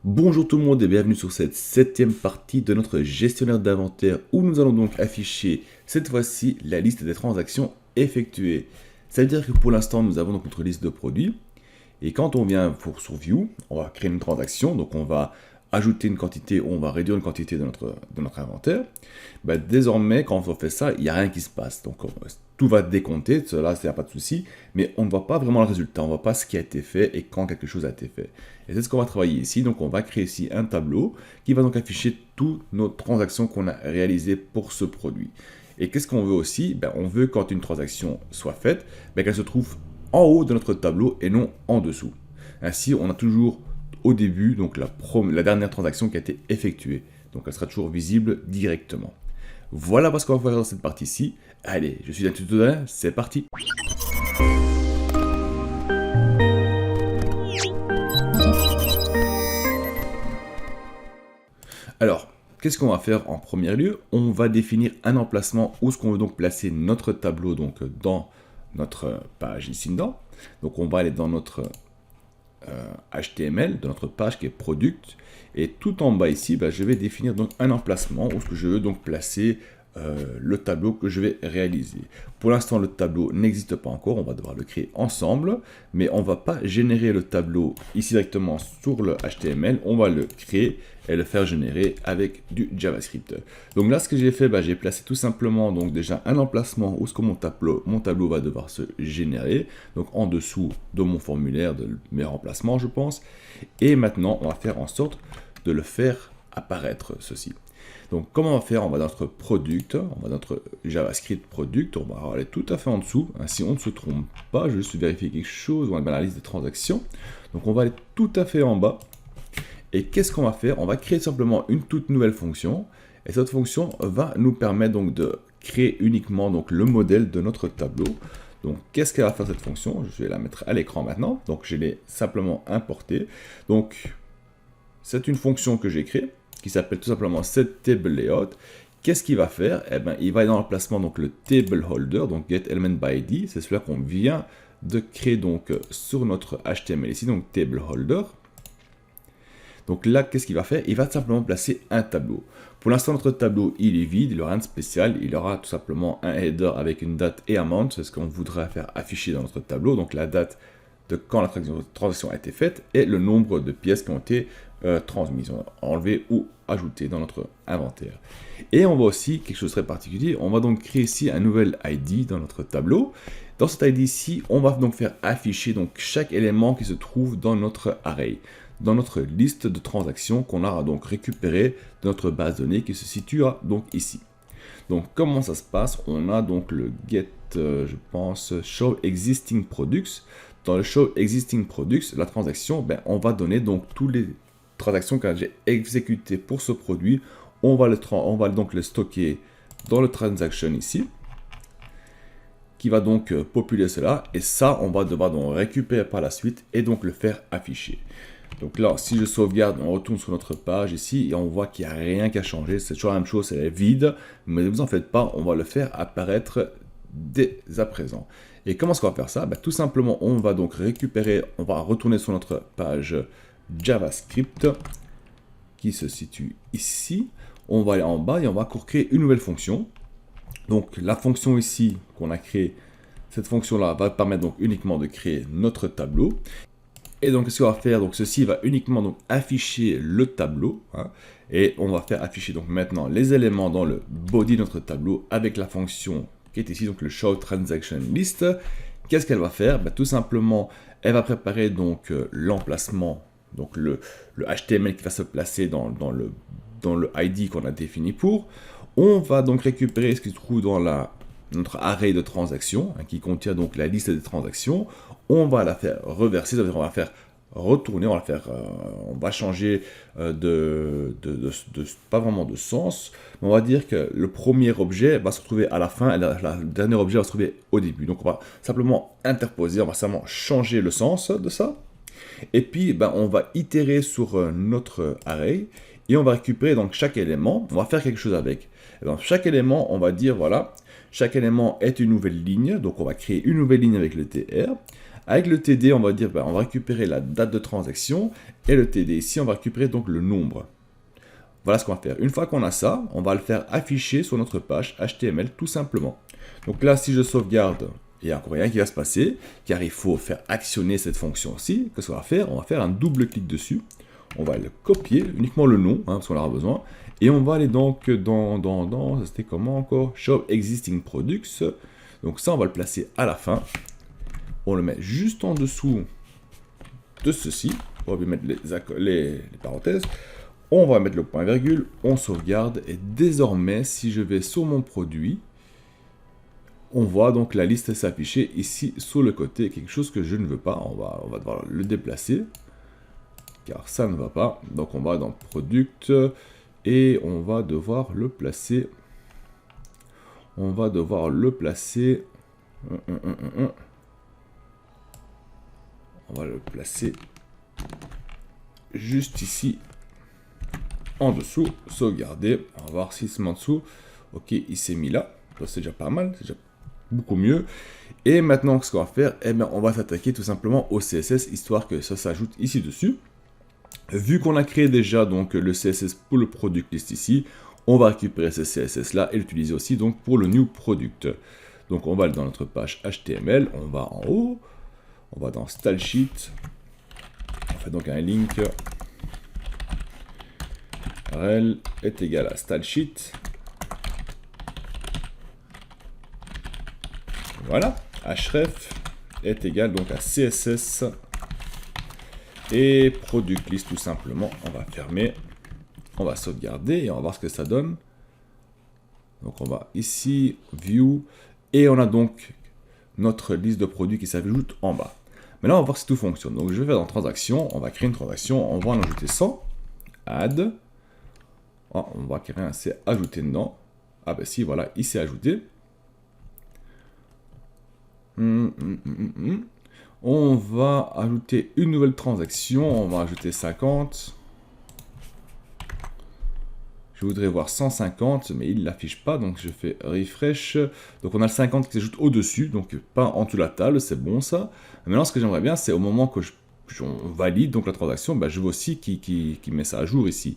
Bonjour tout le monde et bienvenue sur cette septième partie de notre gestionnaire d'inventaire où nous allons donc afficher cette fois-ci la liste des transactions effectuées. Ça veut dire que pour l'instant nous avons donc notre liste de produits et quand on vient sur View, on va créer une transaction, donc on va ajouter une quantité ou on va réduire une quantité de notre inventaire. Désormais quand on fait ça, il n'y a rien qui se passe. Donc tout va décompter, cela c'est pas de souci, mais on ne voit pas vraiment le résultat, on ne voit pas ce qui a été fait et quand quelque chose a été fait. Et c'est ce qu'on va travailler ici, donc on va créer ici un tableau qui va donc afficher toutes nos transactions qu'on a réalisées pour ce produit. Et qu'est-ce qu'on veut aussi? On veut quand une transaction soit faite, qu'elle se trouve en haut de notre tableau et non en dessous. Ainsi, on a toujours au début donc la dernière transaction qui a été effectuée. Donc elle sera toujours visible directement. Voilà ce qu'on va faire dans cette partie-ci. Allez, je suis un tutoriel, c'est parti. Alors, qu'est-ce qu'on va faire en premier lieu? On va définir un emplacement où est-ce qu'on veut donc placer notre tableau donc dans notre page ici dedans. Donc on va aller dans notre HTML, dans notre page qui est product, et tout en bas ici, je vais définir donc un emplacement où je veux donc placer le tableau que je vais réaliser. Pour l'instant, le tableau n'existe pas encore, on va devoir le créer ensemble, mais on ne va pas générer le tableau ici directement sur le HTML, on va le créer et le faire générer avec du JavaScript. Donc là, ce que j'ai fait, j'ai placé tout simplement donc déjà un emplacement où ce que mon tableau va devoir se générer, donc en dessous de mon formulaire de mes remplacements, je pense. Et maintenant, on va faire en sorte de le faire apparaître ceci. Donc, comment on va faire? On va dans notre product, on va dans notre JavaScript product, on va aller tout à fait en dessous. Si on ne se trompe pas, je vais juste vérifier quelque chose, on va dans la liste des transactions. Donc, on va aller tout à fait en bas. Et qu'est-ce qu'on va faire? On va créer simplement une toute nouvelle fonction. Et cette fonction va nous permettre donc de créer uniquement donc, le modèle de notre tableau. Donc, qu'est-ce qu'elle va faire cette fonction? Je vais la mettre à l'écran maintenant. Donc, je l'ai simplement importée. Donc, c'est une fonction que j'ai créée, qui s'appelle tout simplement setTableLayout. Qu'est-ce qu'il va faire? Il va aller dans l'emplacement donc le table holder, donc getElementById, c'est celui qu'on vient de créer donc sur notre HTML ici, donc table holder. Donc là, qu'est-ce qu'il va faire? Il va simplement placer un tableau. Pour l'instant, notre tableau, il est vide, il n'aura rien de spécial, il aura tout simplement un header avec une date et amount, c'est ce qu'on voudrait faire afficher dans notre tableau, donc la date de quand la transaction a été faite et le nombre de pièces qui ont été transmises, enlevées ou ajoutées dans notre inventaire. Et on va aussi, quelque chose de très particulier, on va donc créer ici un nouvel ID dans notre tableau. Dans cet ID ici, on va donc faire afficher donc chaque élément qui se trouve dans notre array, dans notre liste de transactions qu'on a donc récupéré de notre base de données qui se situera donc ici. Donc comment ça se passe? On a donc le get, je pense, show existing products. Dans le show existing products, la transaction, on va donner donc toutes les transactions que j'ai exécutées pour ce produit. On va donc le stocker dans le transaction ici, qui va donc populer cela. Et ça, on va devoir donc récupérer par la suite et donc le faire afficher. Donc là, si je sauvegarde, on retourne sur notre page ici et on voit qu'il n'y a rien qui a changé. C'est toujours la même chose, c'est vide. Mais ne vous en faites pas, on va le faire apparaître dès à présent. Et comment est-ce qu'on va faire ça? Tout simplement, on va donc récupérer, on va retourner sur notre page JavaScript qui se situe ici. On va aller en bas et on va encore créer une nouvelle fonction. Donc la fonction ici qu'on a créée, cette fonction-là va permettre donc uniquement de créer notre tableau. Et donc, ce qu'on va faire, donc ceci va uniquement donc afficher le tableau, et on va faire afficher donc maintenant les éléments dans le body de notre tableau avec la fonction qui est ici, donc le show transaction list. Qu'est-ce qu'elle va faire? Tout simplement, elle va préparer donc l'emplacement, donc le HTML qui va se placer dans le ID qu'on a défini pour. On va donc récupérer ce qui se trouve dans notre array de transactions, qui contient donc la liste des transactions. On va la faire reverser, c'est-à-dire on va faire retourner, on va changer pas vraiment de sens, mais on va dire que le premier objet va se retrouver à la fin et le dernier objet va se trouver au début. Donc on va simplement interposer, on va simplement changer le sens de ça. Et puis on va itérer sur notre array et on va récupérer donc chaque élément, on va faire quelque chose avec. Et dans chaque élément, on va dire voilà, chaque élément est une nouvelle ligne, donc on va créer une nouvelle ligne avec le tr. Avec le TD, on va dire, on va récupérer la date de transaction, et le TD ici, on va récupérer donc le nombre. Voilà ce qu'on va faire. Une fois qu'on a ça, on va le faire afficher sur notre page HTML tout simplement. Donc là, si je sauvegarde, il n'y a encore rien qui va se passer, car il faut faire actionner cette fonction-ci. Qu'est-ce qu'on va faire? On va faire un double clic dessus. On va le copier, uniquement le nom, parce qu'on en aura besoin. Et on va aller donc dans c'était comment encore? Show Existing Products. Donc ça, on va le placer à la fin. On le met juste en dessous de ceci. On va mettre les parenthèses. On va mettre le point virgule, on sauvegarde, et désormais, si je vais sur mon produit, on voit donc la liste s'afficher ici sur le côté, quelque chose que je ne veux pas. On va devoir le déplacer, car ça ne va pas. Donc on va dans Product, et on va devoir le placer. On va devoir le placer. On va le placer juste ici. En dessous, sauvegarder, on va voir s'il se met en dessous. Ok, il s'est mis là, c'est déjà pas mal, c'est déjà beaucoup mieux. Et maintenant, ce qu'on va faire, eh bien, on va s'attaquer tout simplement au CSS, histoire que ça s'ajoute ici dessus. Vu qu'on a créé déjà donc le CSS pour le product list ici, on va récupérer ce CSS là et l'utiliser aussi donc pour le new product. Donc on va aller dans notre page HTML, on va en haut, on va dans Style Sheet, on fait donc un link. rel est égal à Style Sheet. Voilà, href est égal donc à CSS et product list tout simplement. On va fermer, on va sauvegarder et on va voir ce que ça donne. Donc on va ici, view, et on a donc notre liste de produits qui s'ajoute en bas. Maintenant on va voir si tout fonctionne. Donc je vais dans transaction, on va créer une transaction, on va en ajouter 100, add. Oh, on va créer un C ajouté dedans. Ah ben si, voilà, il s'est ajouté. On va ajouter une nouvelle transaction. On va ajouter 50. Je voudrais voir 150, mais il ne l'affiche pas, donc je fais refresh. Donc on a le 50 qui s'ajoute au-dessus, donc pas en dessous de la table, c'est bon ça. Maintenant, ce que j'aimerais bien, c'est au moment que on valide donc la transaction, ben, je veux aussi qui met ça à jour ici.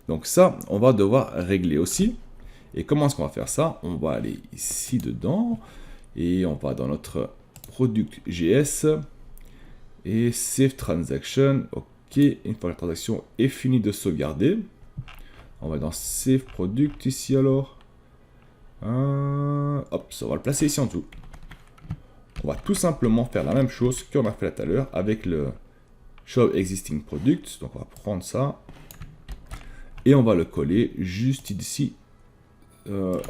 Donc ça, on va devoir régler aussi. Et comment est-ce qu'on va faire ça? On va aller ici dedans, et on va dans notre product.js, et save transaction. Ok, une fois que la transaction est finie de sauvegarder, on va dans save product ici alors. Hop, ça va le placer ici en dessous. On va tout simplement faire la même chose qu'on a fait tout à l'heure avec le show existing product. Donc on va prendre ça. Et on va le coller juste ici,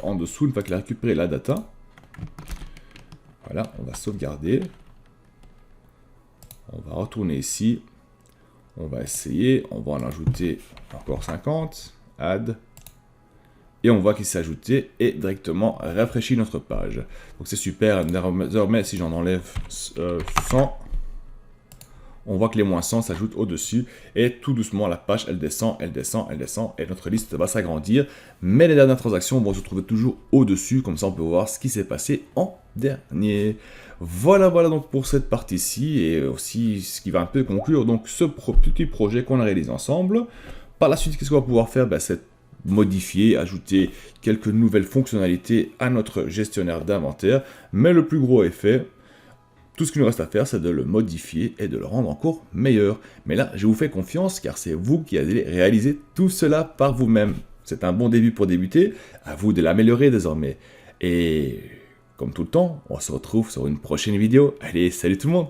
en dessous, une fois qu'il a récupéré la data. Voilà, on va sauvegarder. On va retourner ici. On va essayer. On va en ajouter encore 50. Add. Et on voit qu'il s'est ajouté et directement rafraîchit notre page. Donc c'est super. Désormais, si j'en enlève 100, on voit que les moins 100 s'ajoutent au-dessus, et tout doucement la page elle descend, elle descend, elle descend, et notre liste va s'agrandir, mais les dernières transactions vont se trouver toujours au-dessus, comme ça on peut voir ce qui s'est passé en dernier. Voilà donc pour cette partie-ci, et aussi ce qui va un peu conclure donc ce petit projet qu'on a réalisé ensemble. Par la suite, qu'est-ce qu'on va pouvoir faire? C'est modifier, ajouter quelques nouvelles fonctionnalités à notre gestionnaire d'inventaire, mais le plus gros est fait. Tout ce qu'il nous reste à faire, c'est de le modifier et de le rendre encore meilleur. Mais là, je vous fais confiance, car c'est vous qui allez réaliser tout cela par vous-même. C'est un bon début pour débuter, à vous de l'améliorer désormais. Et comme tout le temps, on se retrouve sur une prochaine vidéo. Allez, salut tout le monde!